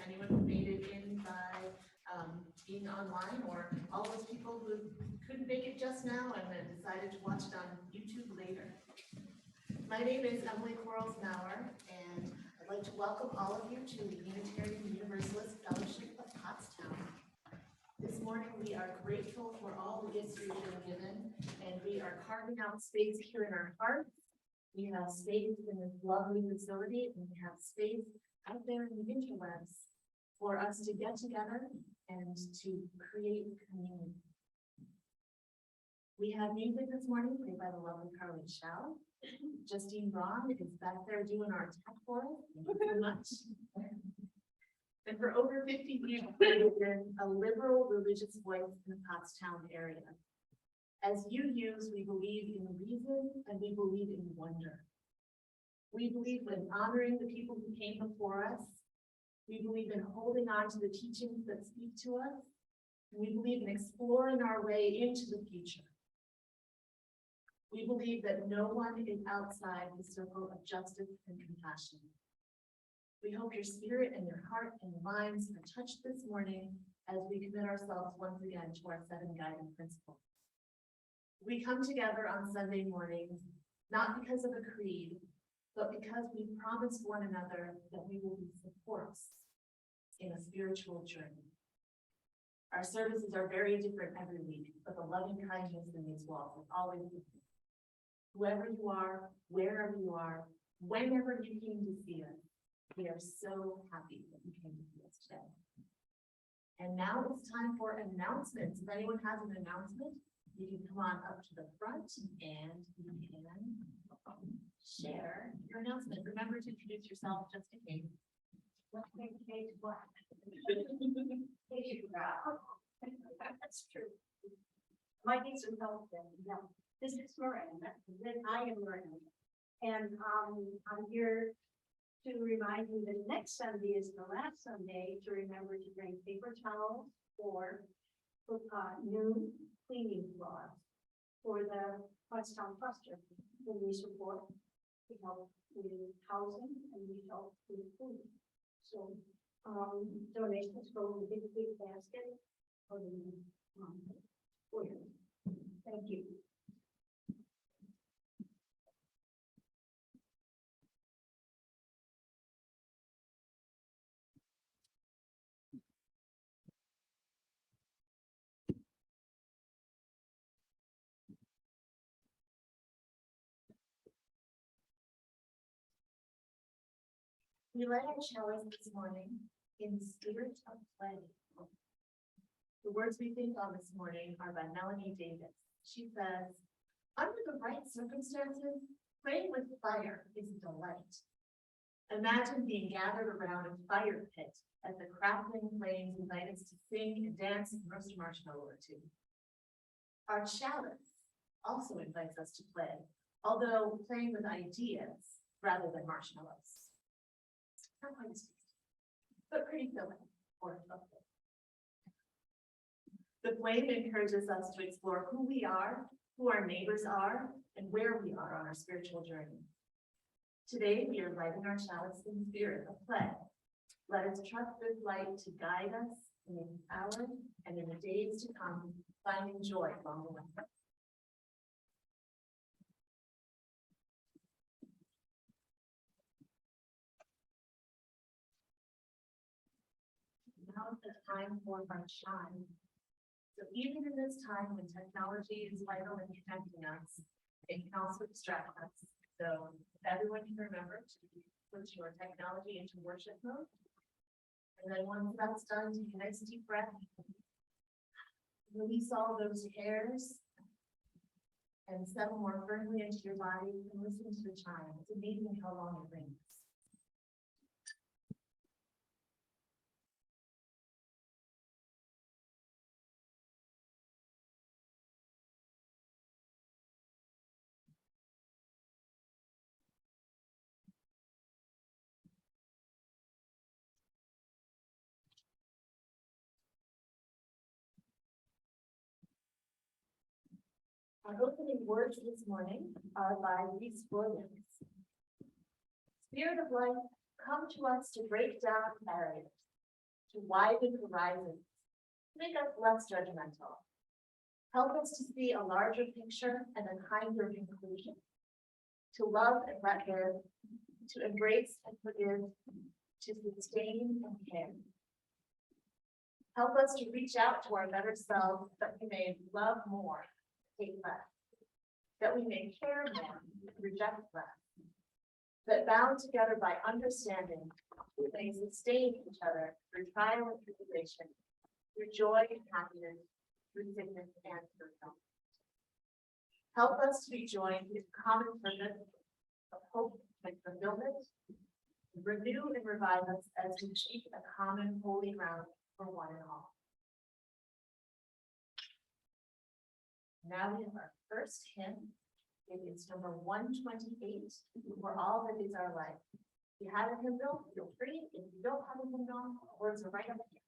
anyone who made it in by being online, or all those people who couldn't make it just now and then decided to watch it on YouTube later. My name is Emily Quarles-Mowrer, and I'd like to welcome all of you to the Unitarian Universalist Fellowship of Pottstown. This morning, we are grateful for all the gifts we've been given, and we are carving out space here in our hearts. We have space in this lovely facility, and we have space out there in the interwebs for us to get together and to create community. We have music this morning played by the lovely Carly Schau. Justine Braun is back there doing our tech for us. Thank you so much. And for over 50 years, we've been a liberal religious voice in the Pottstown area. As UUs, we believe in reason and we believe in wonder. We believe in honoring the people who came before us. We believe in holding on to the teachings that speak to us. And we believe in exploring our way into the future. We believe that no one is outside the circle of justice and compassion. We hope your spirit and your heart and your minds are touched this morning as we commit ourselves once again to our 7 guiding principles. We come together on Sunday mornings, not because of a creed, but because we promised one another that we will be supports in a spiritual journey. Our services are very different every week, but the loving kindness in these walls is always the same. Whoever you are, wherever you are, whenever you came to see us, we are so happy that you came to see us today. And now it's time for announcements. If anyone has an announcement, you can come on up to the front and you can share your announcement. Remember to introduce yourself just in case. That's true. My name is Miranda. This is Miranda. Then I am Miranda. And I'm here to remind you that next Sunday is the last Sunday to remember to bring paper towels or noon cleaning cloths for the Pottstown cluster. When we support, we help with housing and we help with food. So donations go in a big basket for the food. Thank you. We light our chalice this morning in the spirit of play. The words we think on this morning are by Melanie Davis. She says, under the right circumstances, playing with fire is a delight. Imagine being gathered around a fire pit as the crackling flames invite us to sing and dance and roast a marshmallow or two. Our chalice also invites us to play, although playing with ideas rather than marshmallows. Not quite as tasty, but pretty filling or helpful. The flame encourages us to explore who we are, who our neighbors are, and where we are on our spiritual journey. Today, we are lighting our chalice in the spirit of play. Let us trust this light to guide us in this hour and in the days to come, finding joy along the way. Now is the time for our shine. So even in this time when technology is vital in connecting us, it can also distract us. So everyone can remember to put your technology into worship mode. And then once that's done, take a nice deep breath. Release all those hairs and settle more firmly into your body and listen to the chime. It's amazing how long it rings. Our opening words this morning are by Reese Williams. Spirit of life, come to us to break down barriers, to widen horizons, to make us less judgmental. Help us to see a larger picture and a kinder conclusion, to love and let live, to embrace and forgive, to sustain and care. Help us to reach out to our better selves that we may love more, hate less, that we may care more, reject less, that bound together by understanding, we may sustain each other through trial and tribulation, through joy and happiness, through sickness and through health. Help us to be joined in common purpose of hope and fulfillment. Renew and revive us as we seek a common holy ground for one and all. Now we have our first hymn. It is number 128, For All That Is Our Life. If you have a hymnal, feel free. If you don't have a hymnal, words are right up here.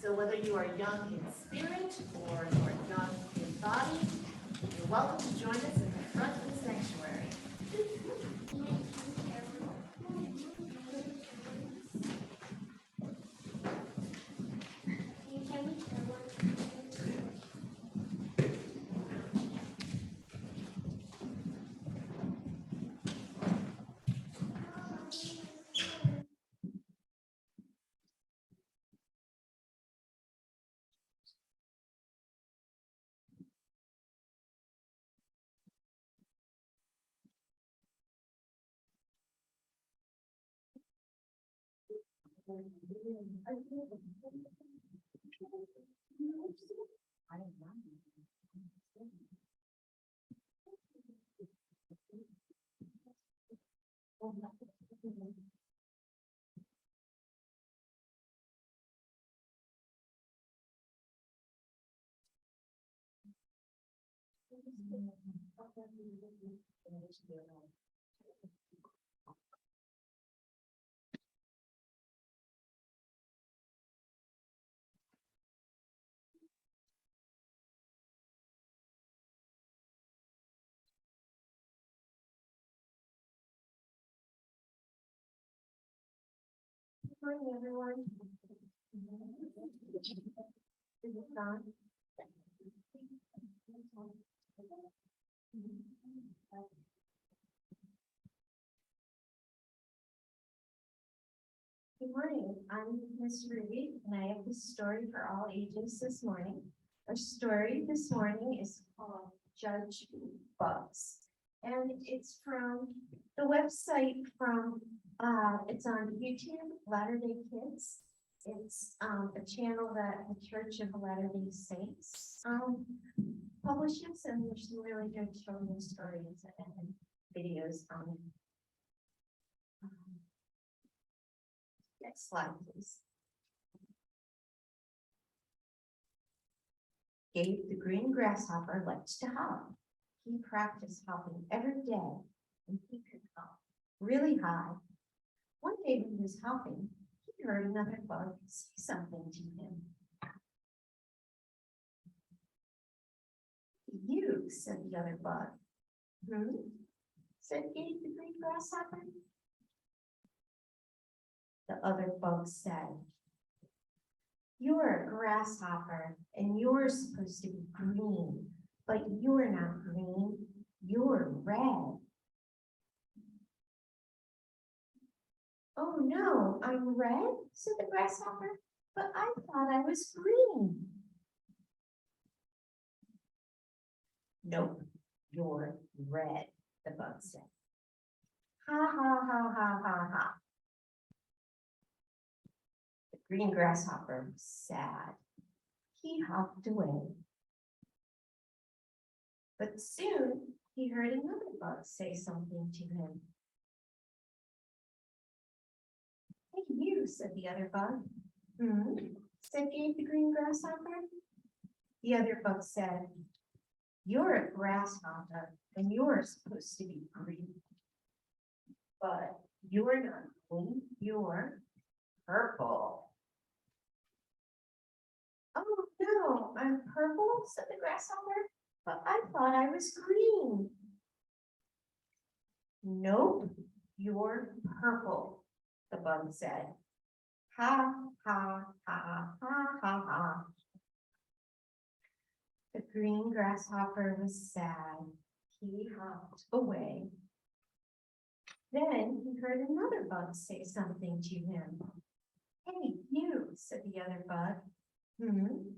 So whether you are young in spirit or you are young in body, you're welcome to join us in the front of the sanctuary. Good morning, everyone. Is it on? Good morning, I'm Miss Ruby, and I have this story for all ages this morning. Our story this morning is called Judge Bugs, and it's from the website it's on YouTube, Latter-day Kids. It's a channel that the Church of the Latter-day Saints publishes, and there's some really good children's stories and videos on it. Next slide, please. Gabe the green grasshopper likes to hop. He practiced hopping every day, and he could hop really high. One day when he was hopping, he heard another bug say something to him. You, said the other bug. Said Gabe the green grasshopper. The other bug said, you're a grasshopper and you're supposed to be green, but you're not green, you're red. Oh no, I'm red, said the grasshopper, but I thought I was green. Nope, you're red, the bug said. Ha ha ha ha ha ha. The green grasshopper was sad. He hopped away. But soon he heard another bug say something to him. Hey, you, said the other bug. Said Gabe the green grasshopper. The other bug said, you're a grasshopper and you're supposed to be green. But you're not green, you're purple. Oh no, I'm purple, said the grasshopper, but I thought I was green. Nope, you're purple, the bug said. Ha, ha, ha, ha, ha, ha. The green grasshopper was sad. He hopped away. Then he heard another bug say something to him. Hey, you, said the other bug.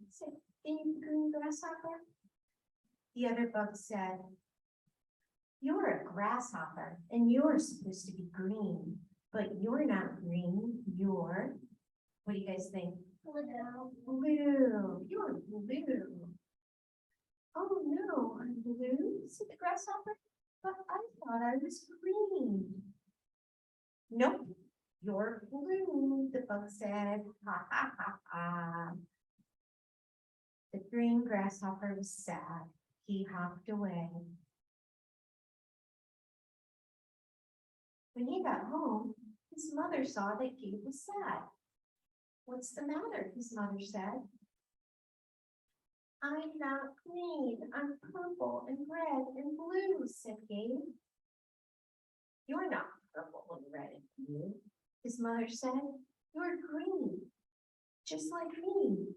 Said the green grasshopper. The other bug said, you're a grasshopper and you're supposed to be green, but you're not green, you're, what do you guys think? Blue, you're blue. Oh no, I'm blue, said the grasshopper, but I thought I was green. Nope, you're blue, the bug said. Ha ha ha ha. The green grasshopper was sad. He hopped away. When he got home, his mother saw that Gabe was sad. What's the matter? His mother said. I'm not green. I'm purple and red and blue, said Gabe. You're not purple and red and blue, his mother said. You're green, just like me.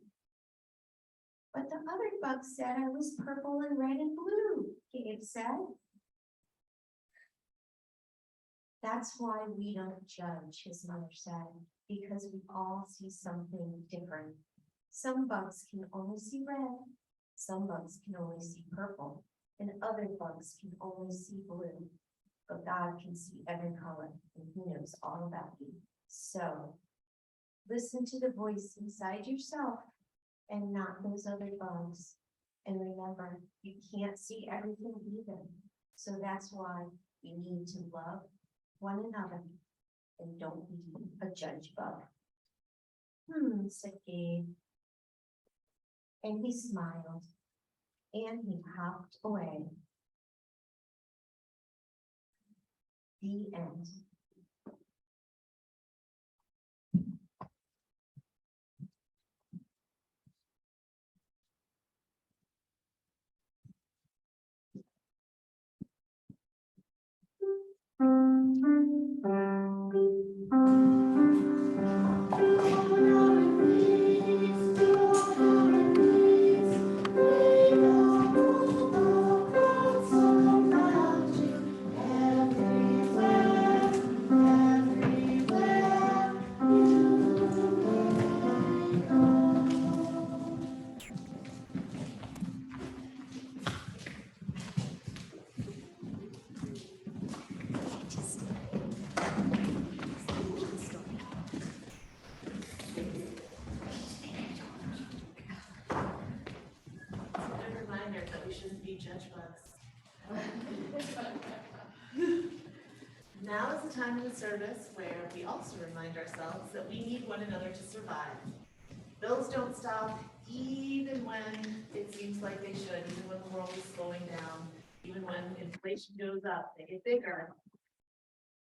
But the other bug said I was purple and red and blue, Gabe said. That's why we don't judge, his mother said, because we all see something different. Some bugs can only see red, some bugs can only see purple, and other bugs can only see blue. But God can see every color, and he knows all about you. So, listen to the voice inside yourself and not those other bugs. And remember, you can't see everything either. So that's why we need to love one another and don't be a judge bug. Said Gabe. And he smiled and he hopped away. The end. Now is the time in the service where we also remind ourselves that we need one another to survive. Bills don't stop even when it seems like they should, even when the world is slowing down, even when inflation goes up, they get bigger.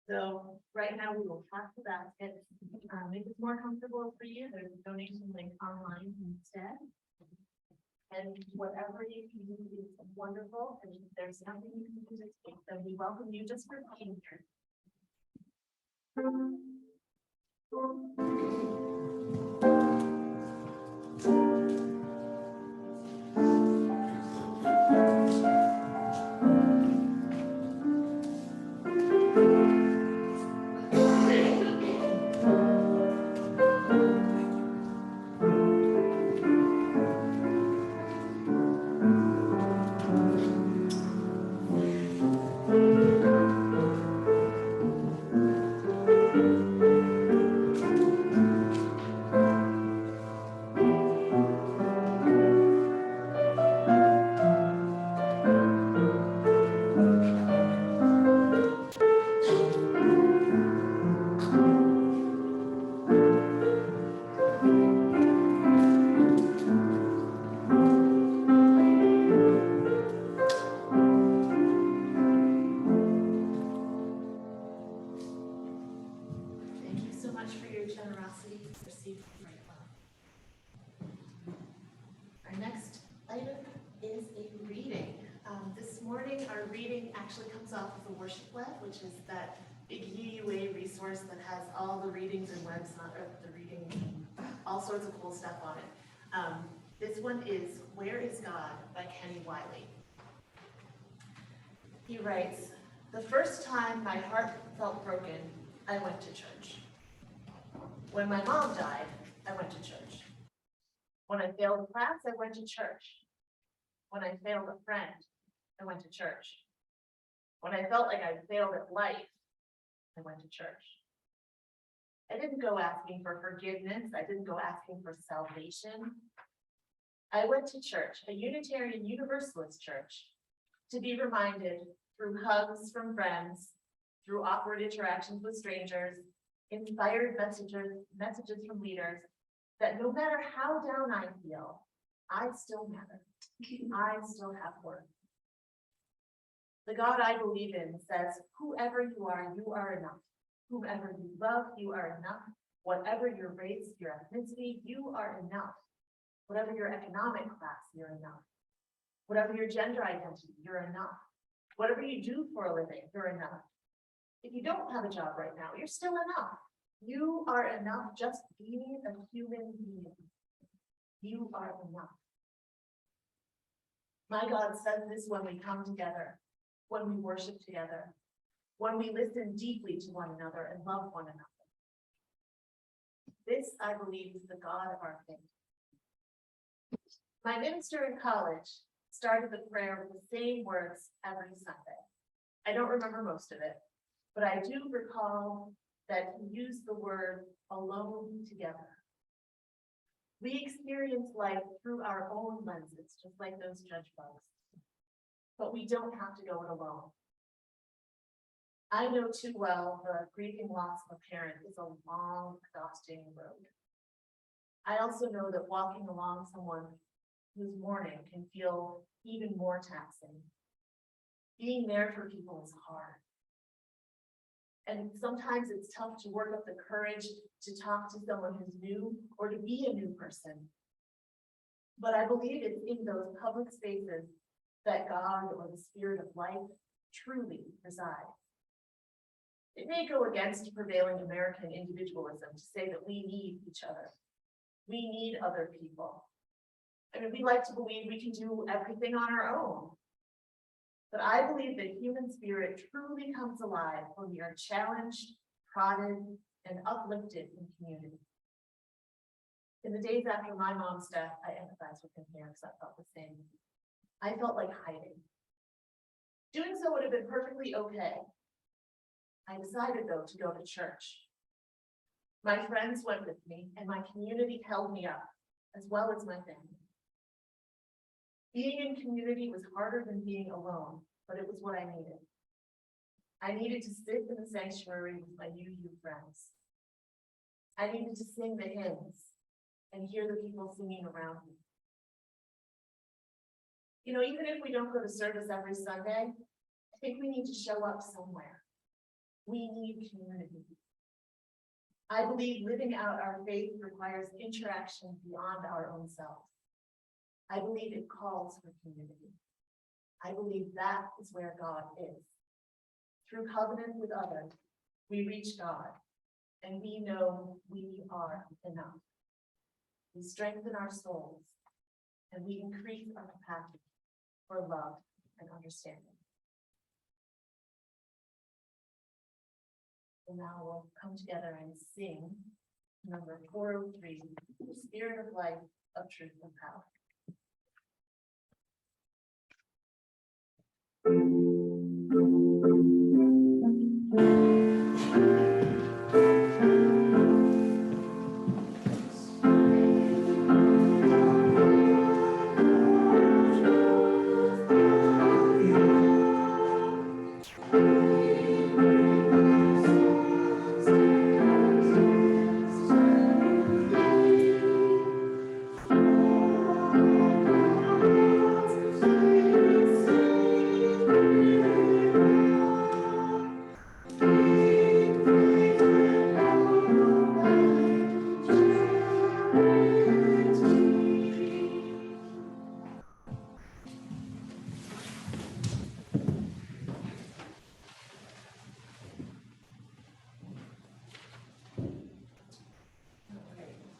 So right now we will pass the basket. Make it more comfortable for you. There's a donation link online instead. And whatever you can do is wonderful. And if there's nothing you can do this week, then we welcome you just for being here. Thank you so much for your generosity received from my club. Our next item is a reading. This morning, our reading actually comes off of the Worship Web, which is that big UUA resource that has all the readings and webs, the reading, all sorts of cool stuff on it. This one is Where is God by Kenny Wiley. He writes, "The first time my heart felt broken, I went to church. When my mom died, I went to church. When I failed a class, I went to church. When I failed a friend, I went to church. When I felt like I failed at life, I went to church. I didn't go asking for forgiveness. I didn't go asking for salvation. I went to church, a Unitarian Universalist church, to be reminded through hugs from friends, through awkward interactions with strangers, inspired messages from leaders, that no matter how down I feel, I still matter. I still have worth. The God I believe in says, whoever you are enough. Whomever you love, you are enough. Whatever your race, your ethnicity, you are enough. Whatever your economic class, you're enough. Whatever your gender identity, you're enough. Whatever you do for a living, you're enough. If you don't have a job right now, you're still enough. You are enough just being a human being. You are enough. My God says this when we come together, when we worship together, when we listen deeply to one another and love one another. This, I believe, is the God of our faith. My minister in college started the prayer with the same words every Sunday. I don't remember most of it, but I do recall that he used the word alone together. We experience life through our own lenses, just like those judge bugs, but we don't have to go it alone. I know too well the grieving loss of a parent is a long, exhausting road. I also know that walking along someone who's mourning can feel even more taxing. Being there for people is hard. And sometimes it's tough to work up the courage to talk to someone who's new or to be a new person. But I believe it's in those public spaces that God or the spirit of life truly resides. It may go against prevailing American individualism to say that we need each other. We need other people. I mean, we like to believe we can do everything on our own. But I believe the human spirit truly comes alive when we are challenged, prodded, and uplifted in community. In the days after my mom's death, I empathize with him here because I felt the same. I felt like hiding. Doing so would have been perfectly okay. I decided, though, to go to church. My friends went with me, and my community held me up, as well as my family. Being in community was harder than being alone, but it was what I needed. I needed to sit in the sanctuary with my UU friends. I needed to sing the hymns and hear the people singing around me. You know, even if we don't go to service every Sunday, I think we need to show up somewhere. We need community. I believe living out our faith requires interaction beyond our own selves. I believe it calls for community. I believe that is where God is. Through covenant with others, we reach God, and we know we are enough. We strengthen our souls, and we increase our capacity for love and understanding. And now we'll come together and sing number 403, Spirit of Life, of Truth and Power.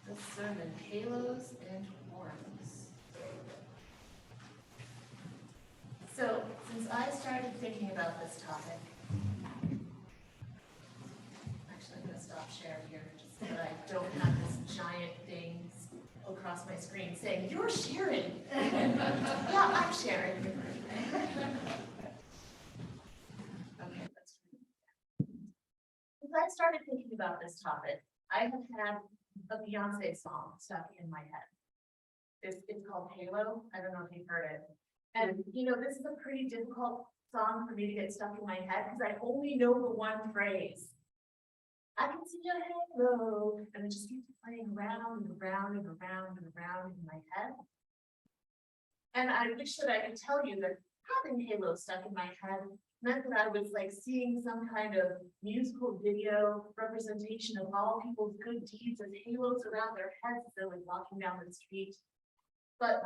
This sermon, halos and horns. So, since I started thinking about this topic, actually I'm going to stop sharing here just so that I don't have this giant thing across my screen saying, "You're sharing." Yeah, I'm sharing. Okay, that's good. Since I started thinking about this topic, I have had a Beyonce song stuck in my head. It's called Halo. I don't know if you've heard it. And you know, this is a pretty difficult song for me to get stuck in my head because I only know the one phrase. I can see your halo, and it just keeps playing around and around and around and around in my head. And I wish that I could tell you that having Halo stuck in my head meant that I was like seeing some kind of musical video representation of all people's good deeds as halos around their heads as they're like walking down the street. But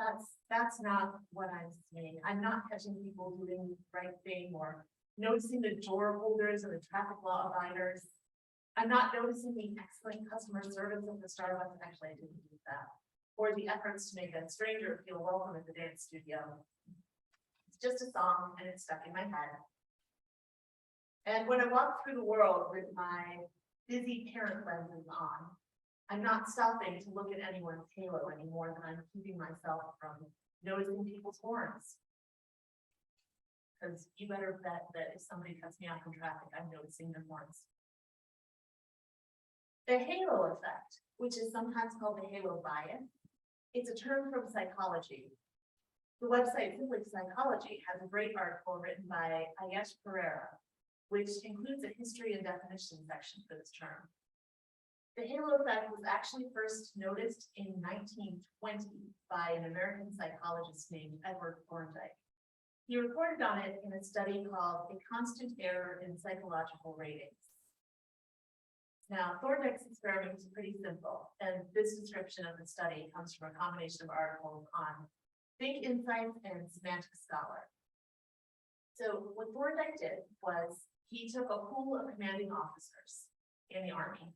that's not what I'm seeing. I'm not catching people doing the right thing or noticing the door holders and the traffic law abiders. I'm not noticing the excellent customer service at the Starbucks. Actually, I didn't do that. Or the efforts to make a stranger feel welcome at the dance studio. It's just a song and it's stuck in my head. And when I walk through the world with my busy parent lenses on, I'm not stopping to look at anyone's halo any more than I'm keeping myself from noticing people's horns. Because you better bet that if somebody cuts me off in traffic, I'm noticing their horns. The halo effect, which is sometimes called the halo bias, it's a term from psychology. The website Simply Psychology has a great article written by Ayesh Pereira, which includes a history and definition section for this term. The halo effect was actually first noticed in 1920 by an American psychologist named Edward Thorndike. He reported on it in a study called A Constant Error in Psychological Ratings. Now, Thorndike's experiment was pretty simple, and this description of the study comes from a combination of articles on Think Insights and Semantic Scholar. So what Thorndike did was he took a pool of commanding officers in the Army,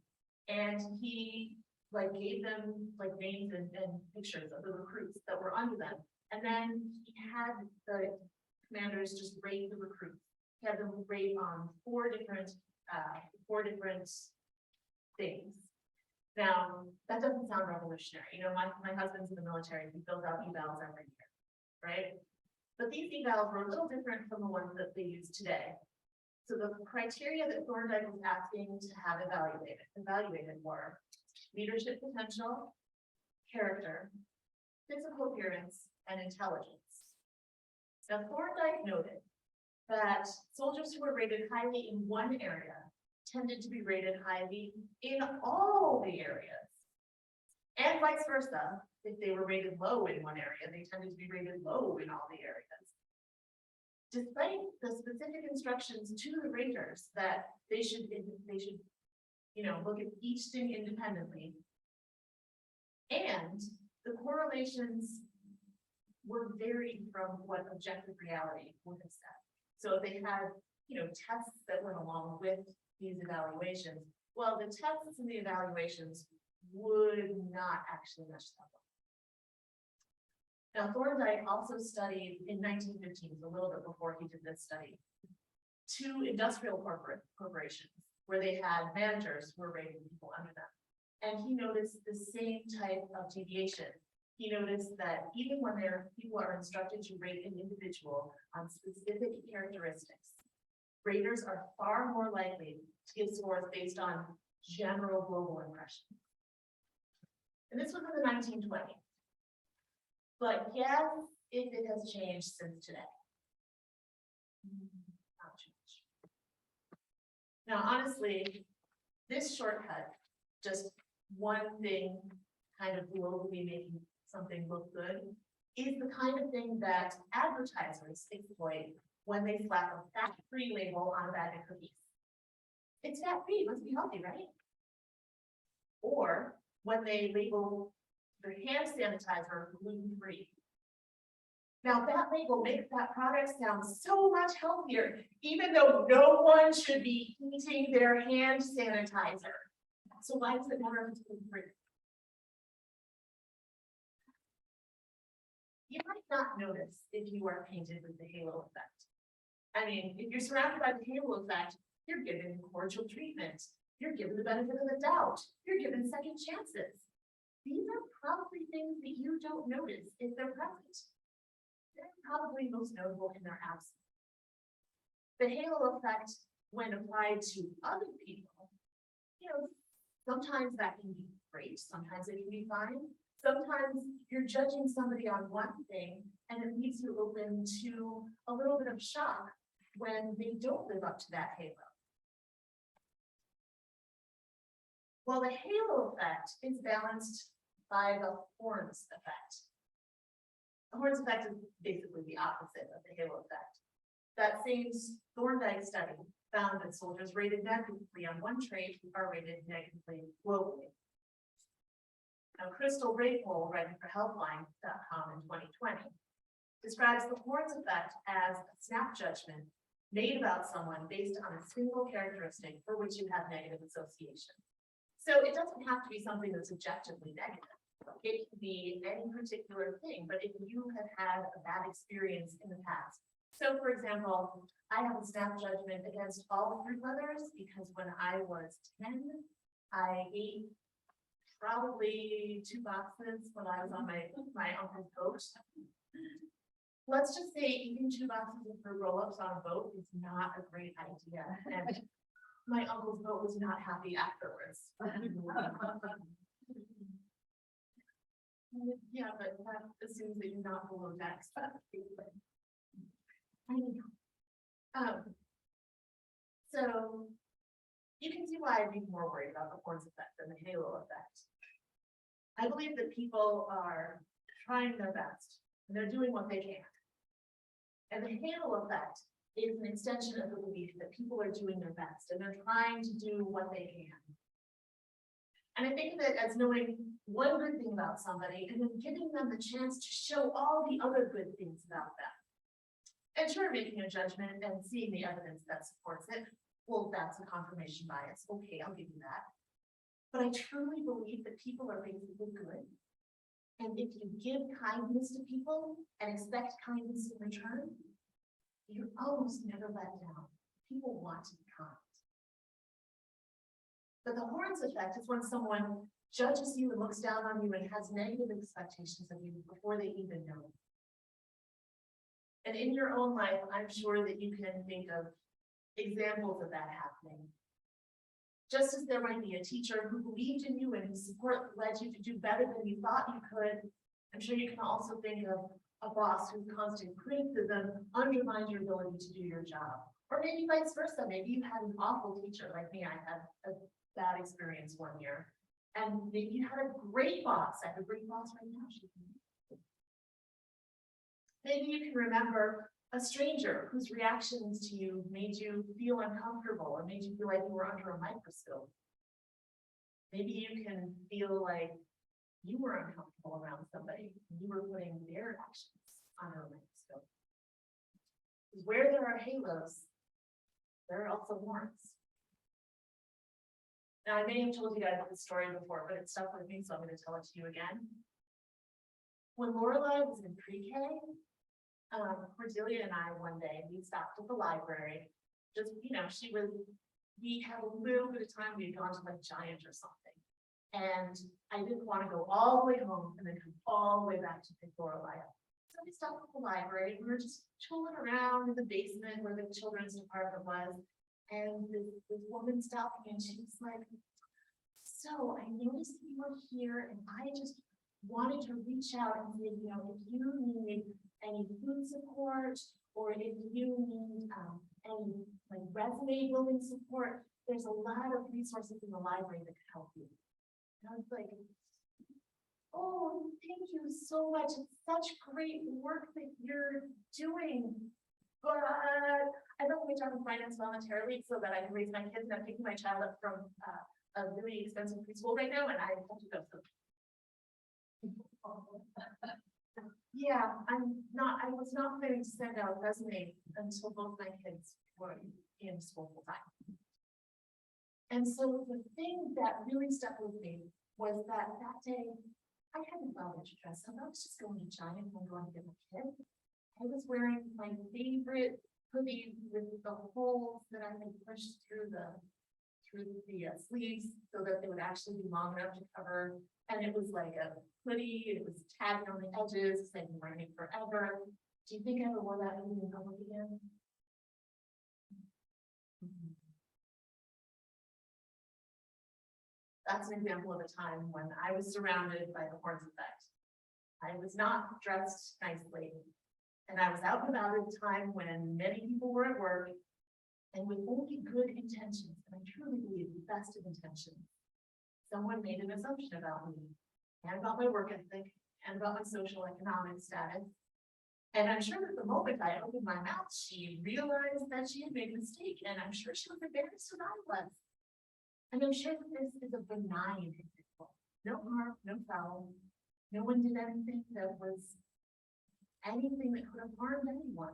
and he gave them names and pictures of the recruits that were under them. And then he had the commanders just rate the recruits. He had them rate on four different things. Now, that doesn't sound revolutionary. You know, my husband's in the military, he fills out evals every year, right? But these evals were a little different from the ones that they use today. So the criteria that Thorndike was asking to have evaluated were leadership potential, character, physical appearance, and intelligence. Now, Thorndike noted that soldiers who were rated highly in one area tended to be rated highly in all the areas. And vice versa, if they were rated low in one area, they tended to be rated low in all the areas. Despite the specific instructions to the raters that they should, look at each thing independently. And the correlations were varied from what objective reality would have said. So if they had, tests that went along with these evaluations, well, the tests and the evaluations would not actually match that one. Now, Thorndike also studied in 1915, a little bit before he did this study, 2 industrial corporations where they had managers who were rating people under them. And he noticed the same type of deviation. He noticed that even when people are instructed to rate an individual on specific characteristics, raters are far more likely to give scores based on general global impression. And this was in the 1920s. But yes, it has changed since today. Not much. Now, honestly, this shortcut, just one thing kind of globally making something look good, is the kind of thing that advertisers exploit when they slap a fat-free label on a bag of cookies. It's fat-free, it must be healthy, right? Or when they label their hand sanitizer gluten-free. Now that label makes that product sound so much healthier, even though no one should be heating their hand sanitizer. So why does it matter if it's gluten-free? You might not notice if you are painted with the halo effect. I mean, if you're surrounded by the halo effect, you're given cordial treatment. You're given the benefit of the doubt. You're given second chances. These are probably things that you don't notice if they're present. They're probably most notable in their absence. The halo effect, when applied to other people, sometimes that can be great, sometimes it can be fine. Sometimes you're judging somebody on one thing and it leaves you open to a little bit of shock when they don't live up to that halo. Well, the halo effect is balanced by the horns effect. The horns effect is basically the opposite of the halo effect. That same Thorndike study found that soldiers rated negatively on one trait are rated negatively globally. Now, Crystal Rapole, writing for Helpline.com in 2020, describes the horns effect as a snap judgment made about someone based on a single characteristic for which you have negative association. So it doesn't have to be something that's objectively negative. It can be any particular thing, but if you have had a bad experience in the past. So for example, I have a snap judgment against all fruit leathers because when I was 10, I ate probably 2 boxes when I was on my uncle's boat. Let's just say eating 2 boxes of fruit roll-ups on a boat is not a great idea. And my uncle's boat was not happy afterwards. Yeah, but that assumes that you're not below decks. So you can see why I'd be more worried about the horns effect than the halo effect. I believe that people are trying their best and they're doing what they can. And the halo effect is an extension of the belief that people are doing their best and they're trying to do what they can. And I think of it as knowing one good thing about somebody and then giving them the chance to show all the other good things about them. And sure, making a judgment and seeing the evidence that supports it, well, that's a confirmation bias. Okay, I'll give you that. But I truly believe that people are basically good. And if you give kindness to people and expect kindness in return, you're almost never let down. People want to be kind. But the horns effect is when someone judges you and looks down on you and has negative expectations of you before they even know. And in your own life, I'm sure that you can think of examples of that happening. Just as there might be a teacher who believed in you and whose support led you to do better than you thought you could, I'm sure you can also think of a boss whose constant criticism undermines your ability to do your job. Or maybe vice versa, maybe you had an awful teacher like me, I had a bad experience one year. And maybe you had a great boss, I have a great boss right now. Maybe you can remember a stranger whose reactions to you made you feel uncomfortable or made you feel like you were under a microscope. Maybe you can feel like you were uncomfortable around somebody and you were putting their actions under a microscope. Because where there are halos, there are also warrants. Now, I may have told you guys this story before, but it stuck with me, so I'm going to tell it to you again. When Lorelai was in pre-K, Cordelia and I, one day, we stopped at the library. Just, we had a little bit of time, we had gone to like Giant or something. And I didn't want to go all the way home and then come all the way back to pick Lorelai up. So we stopped at the library, we were just tooling around in the basement where the children's department was. And this woman stopped me and she was like, so I noticed you were here and I just wanted to reach out and say, if you need any food support or if you need any like resume building support, there's a lot of resources in the library that can help you. And I was like, oh, thank you so much. It's such great work that you're doing. But I don't want to talk in finance voluntarily so that I can raise my kids. And I'm picking my child up from a really expensive preschool right now, and I have to go. So. Yeah, I was not planning to send out a resume until both my kids were in school full time. And so the thing that really stuck with me was that day, I hadn't bothered to dress up. I was just going to Giant and going to get my kid. I was wearing my favorite hoodie with the holes that I had pushed through the sleeves so that they would actually be long enough to cover. And it was like a hoodie, it was tagged on the edges, saying I'm wearing it forever. Do you think I ever wore that hoodie in public again? That's an example of a time when I was surrounded by the horns effect. I was not dressed nicely. And I was out and about at a time when many people were at work and with only good intentions, and I truly believe the best of intentions, someone made an assumption about me and about my work ethic and about my social economic status. And I'm sure that the moment I opened my mouth, she realized that she had made a mistake, and I'm sure she was embarrassed as I was. And I'm sure that this is a benign example. No harm, no foul. No one did anything that was anything that could have harmed anyone.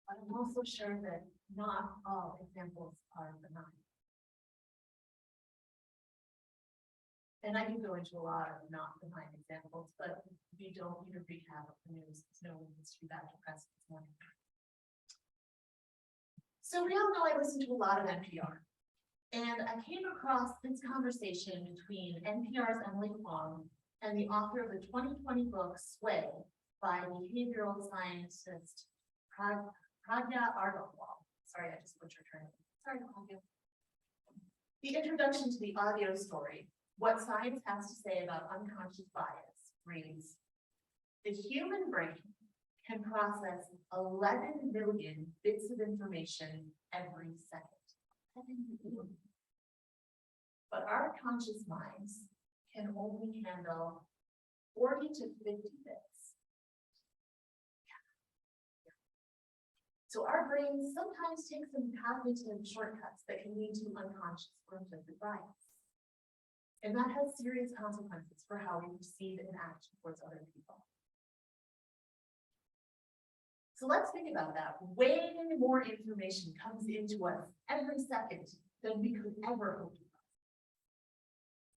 But I'm also sure that not all examples are benign. And I can go into a lot of not benign examples, but we don't need a recap of the news. No one needs to be that depressed this morning. So we all know I listen to a lot of NPR. And I came across this conversation between NPR's Emily Kwong and the author of the 2020 book Sway by behavioral scientist Pragya Agarwal. Sorry, I just butchered her name. Sorry, Pragya. The introduction to the audio story, What Science Has to Say About Unconscious Bias, reads, the human brain can process 11 million bits of information every second. But our conscious minds can only handle 40 to 50 bits. So our brains sometimes take some cognitive shortcuts that can lead to unconscious or implicit bias. And that has serious consequences for how we perceive and act towards other people. So let's think about that. Way more information comes into us every second than we could ever hope to.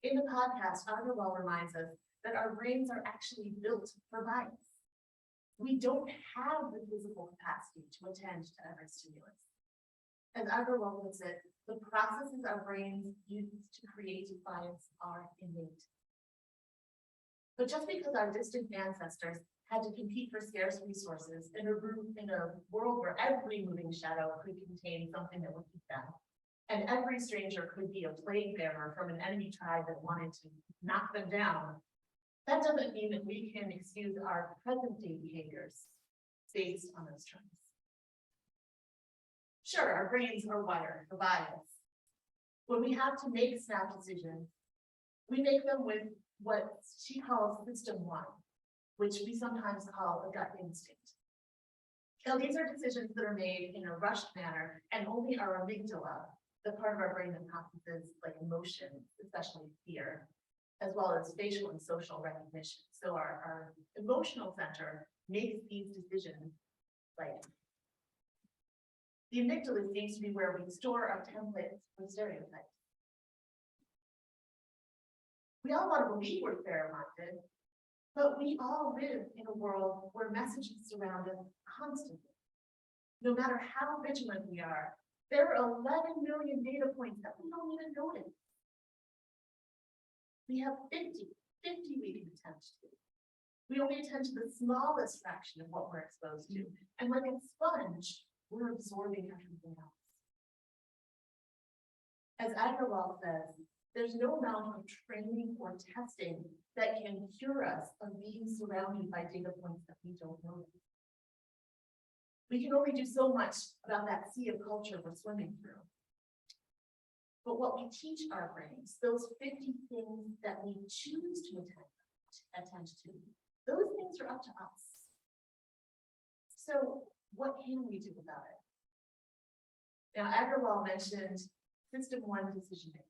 In the podcast, Agarwal reminds us that our brains are actually built for bias. We don't have the physical capacity to attend to every stimulus. As Agarwal puts it, the processes our brains use to create bias are innate. But just because our distant ancestors had to compete for scarce resources in a world where every moving shadow could contain something that would keep them, and every stranger could be a plague bearer from an enemy tribe that wanted to knock them down, That doesn't mean that we can excuse our present day behaviors based on those trends. Sure, our brains are wired for bias. When we have to make snap decisions, we make them with what she calls system one, which we sometimes call a gut instinct. Now, these are decisions that are made in a rushed manner, and only our amygdala, the part of our brain that processes like emotion, especially fear, as well as facial and social recognition. So our emotional center makes these decisions. Like the amygdala seems to be where we store our templates for stereotypes. We all want to believe we're fair-minded, but we all live in a world where messages surround us constantly. No matter how vigilant we are, there are 11 million data points that we don't even notice. We have 50 we can attend to. We only attend to the smallest fraction of what we're exposed to. And like a sponge, we're absorbing everything else. As Agarwal says, there's no amount of training or testing that can cure us of being surrounded by data points that we don't notice. We can only do so much about that sea of culture we're swimming through. But what we teach our brains, those 50 things that we choose to attend to, those things are up to us. So what can we do about it? Now, Agarwal mentioned system one decision making.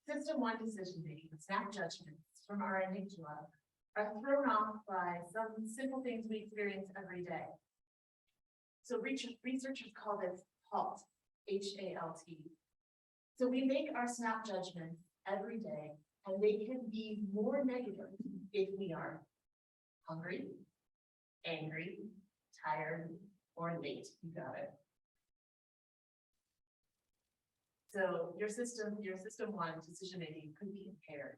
System one decision making, snap judgments from our amygdala, are thrown off by some simple things we experience every day. So researchers call this HALT, H-A-L-T. So we make our snap judgments every day, and they can be more negative if we are hungry, angry, tired, or late. You got it. So your system one decision making could be impaired.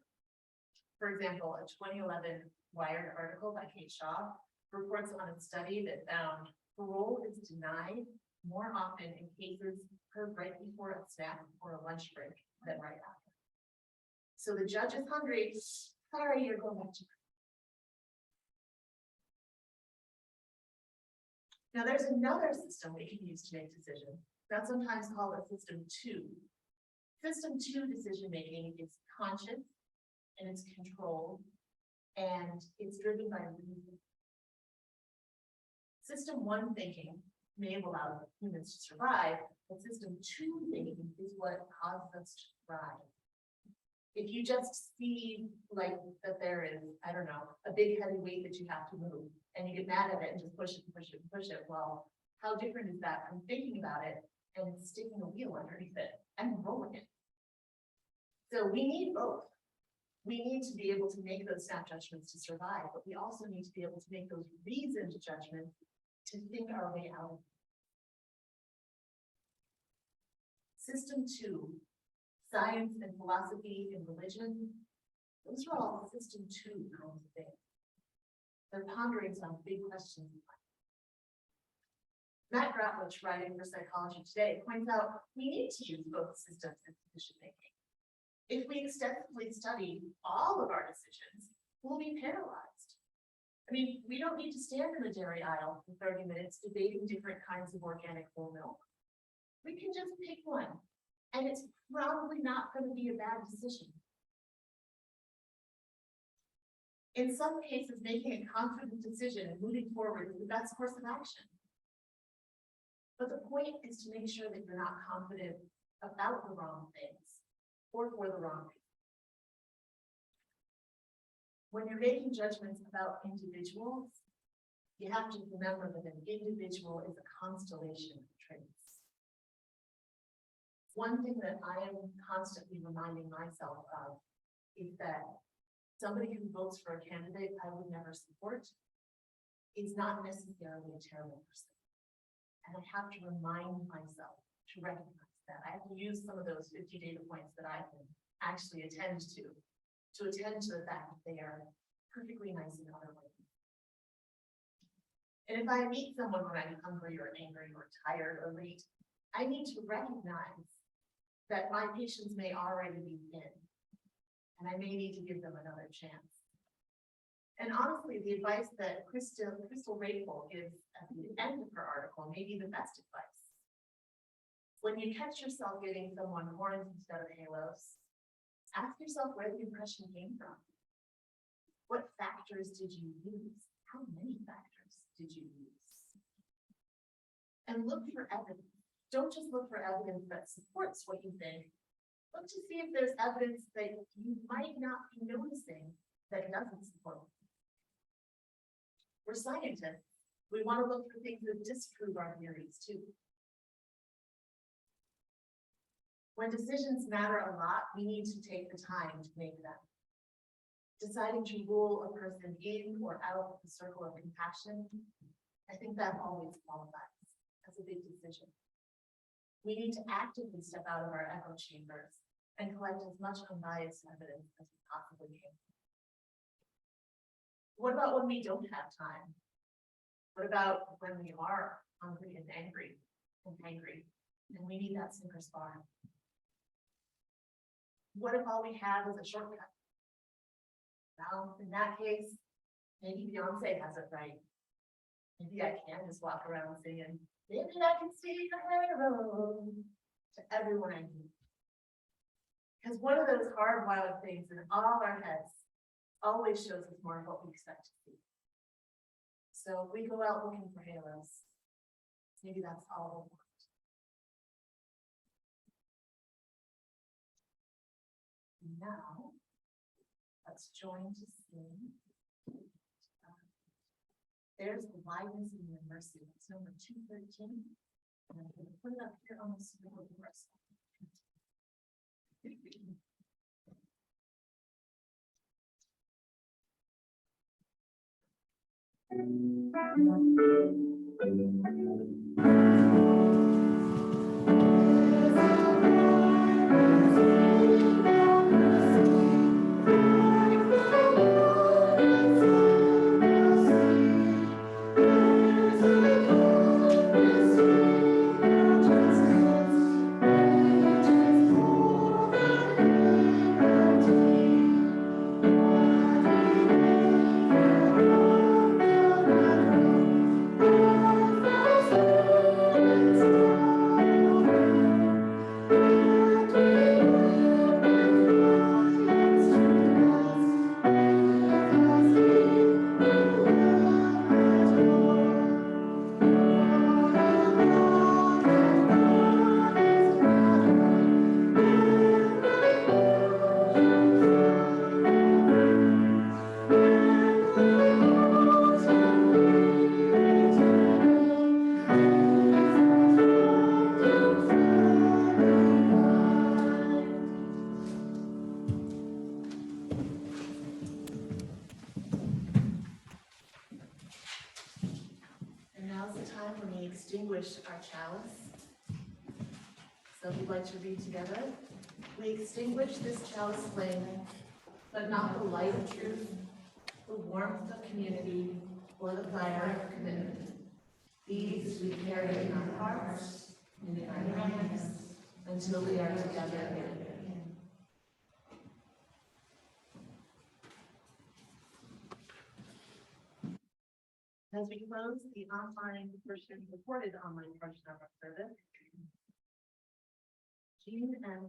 For example, a 2011 Wired article by Kate Shaw reports on a study that found parole is denied more often in cases occurred right before a snack or a lunch break than right after. So the judge is hungry. Sorry, you're going back to work. Now there's another system we can use to make decisions. That's sometimes called a system two. System two decision making is conscious and it's controlled and it's driven by reason. System one thinking may have allowed humans to survive, but system two thinking is what causes us to thrive. If you just see like that there is, I don't know, a big heavy weight that you have to move and you get mad at it and just push it and push it and push it, well, how different is that from thinking about it and sticking a wheel underneath it and rolling it? So we need both. We need to be able to make those snap judgments to survive, but we also need to be able to make those reasoned judgments to think our way out. System two, science and philosophy and religion, those are all system two kinds of things. They're pondering some big questions in life. Matt Gratwich, writing for Psychology Today, points out we need to use both systems in decision making. If we extensively study all of our decisions, we'll be paralyzed. I mean, we don't need to stand in the dairy aisle for 30 minutes debating different kinds of organic whole milk. We can just pick one, and it's probably not going to be a bad decision. In some cases, making a confident decision and moving forward is the best course of action. But the point is to make sure that you're not confident about the wrong things or for the wrong reasons. When you're making judgments about individuals, you have to remember that an individual is a constellation of traits. One thing that I am constantly reminding myself of is that somebody who votes for a candidate I would never support is not necessarily a terrible person. And I have to remind myself to recognize that. I have to use some of those 50 data points that I can actually attend to attend to the fact that they are perfectly nice in other ways. And if I meet someone when I'm hungry or angry or tired or late, I need to recognize that my patience may already be thin, and I may need to give them another chance. And honestly, the advice that Crystal Rayful gives at the end of her article may be the best advice. When you catch yourself giving someone horns instead of halos, ask yourself where the impression came from. What factors did you use? How many factors did you use? And look for evidence. Don't just look for evidence that supports what you think. Look to see if there's evidence that you might not be noticing that doesn't support it. We're scientists. We want to look for things that disprove our theories too. When decisions matter a lot, we need to take the time to make them. Deciding to rule a person in or out of the circle of compassion, I think that always qualifies as a big decision. We need to actively step out of our echo chambers and collect as much unbiased evidence as we possibly can. What about when we don't have time? What about when we are hungry and angry and and we need that Snickers bar? What if all we have is a shortcut? Well, in that case, maybe Beyonce has it right. Maybe I can just walk around singing, maybe I can see the hero to everyone I meet. Because one of those hardwired things in all our heads always shows us more of what we expect to see. So if we go out looking for halos, maybe that's all we want. Now, let's join to sing. There's the wideness in your mercy. It's number 213. And I'm going to put it up here on the screen for us. Extinguish our chalice. So if we'd like to read together, we extinguish this chalice flame, but not the light of truth, the warmth of community, or the fire of commitment. These we carry in our hearts and in our hands until we are together again. As we close the recorded online portion of our service, Jean and